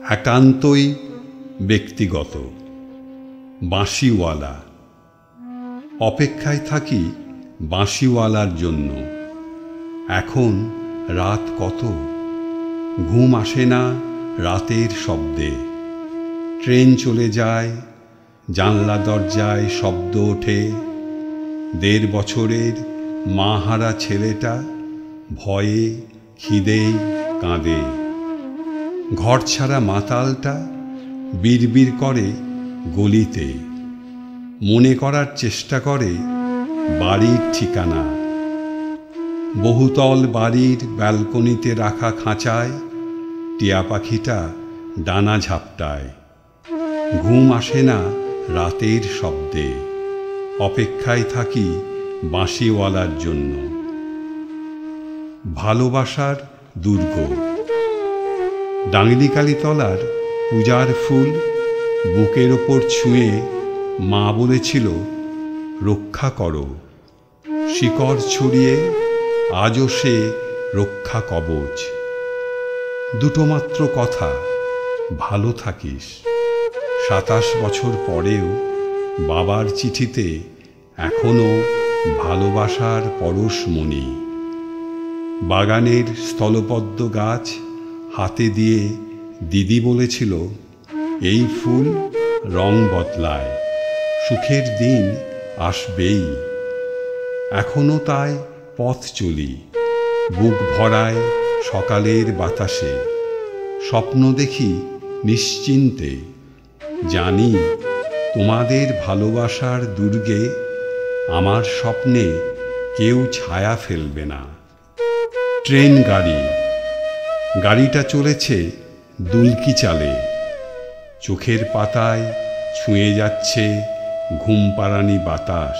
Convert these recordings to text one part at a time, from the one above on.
একান্তই ব্যক্তিগত। বাঁশিওয়ালা। অপেক্ষায় থাকি বাঁশিওয়ালার জন্য। এখন রাত কত, ঘুম আসে না রাতের শব্দে। ট্রেন চলে যায়, জানলা দরজায় শব্দ ওঠে। ১.৫ বছরের মাহারা ছেলেটা ভয়ে খিদেই কাঁদে। ঘর ছাড়া মাতালটা বিড়বিড় করে গলিতে। মনে করার চেষ্টা করে বাড়ির ঠিকানা। বহুতল বাড়ির ব্যালকনিতে রাখা খাঁচায় টিয়া পাখিটা ডানা ঝাপটায়। ঘুম আসে না রাতের শব্দে। অপেক্ষায় থাকি বাঁশিওয়ালার জন্য। ভালোবাসার দুর্গ। ডাংলিকালিতলার পূজার ফুল বুকের ওপর ছুঁয়ে মা বলেছিল, রক্ষা করো। শিকড় ছড়িয়ে আজও সে রক্ষা কবচ। দুটো মাত্র কথা, ভালো থাকিস। ২৭ বছর পরেও বাবার চিঠিতে এখনো ভালোবাসার পরশমণি। বাগানের স্থলপদ্ম গাছ হাতে দিয়ে দিদি বলেছিল, এই ফুল রং বদলায়, সুখের দিন আসবেই। এখনো তাই পথ চলি, বুক ভরায় সকালের বাতাসে। স্বপ্ন দেখি নিশ্চিন্তে, জানি তোমাদের ভালোবাসার দুর্গে আমার স্বপ্নে কেউ ছায়া ফেলবে না। ট্রেন গাড়ি। গাড়িটা চলেছে দুলকি চালে। চোখের পাতায় ছুঁয়ে যাচ্ছে ঘুমপাড়ানি বাতাস।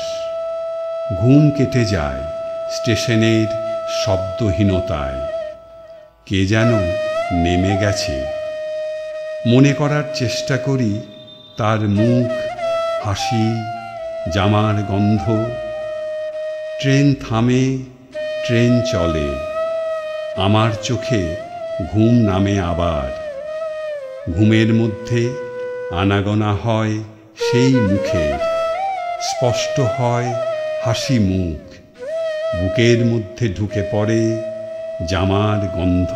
ঘুম কেটে যায় স্টেশনের শব্দহীনতায়। কে যেন নেমে গেছে। মনে করার চেষ্টা করি তার মুখ, হাসি, জামার গন্ধ। ট্রেন থামে, ট্রেন চলে। আমার চোখে ঘুম নামে আবার। ঘুমের মধ্যে আনাগোনা হয় সেই মুখের। স্পষ্ট হয় হাসি মুখ। বুকের মধ্যে ঢুকে পড়ে জামার গন্ধ।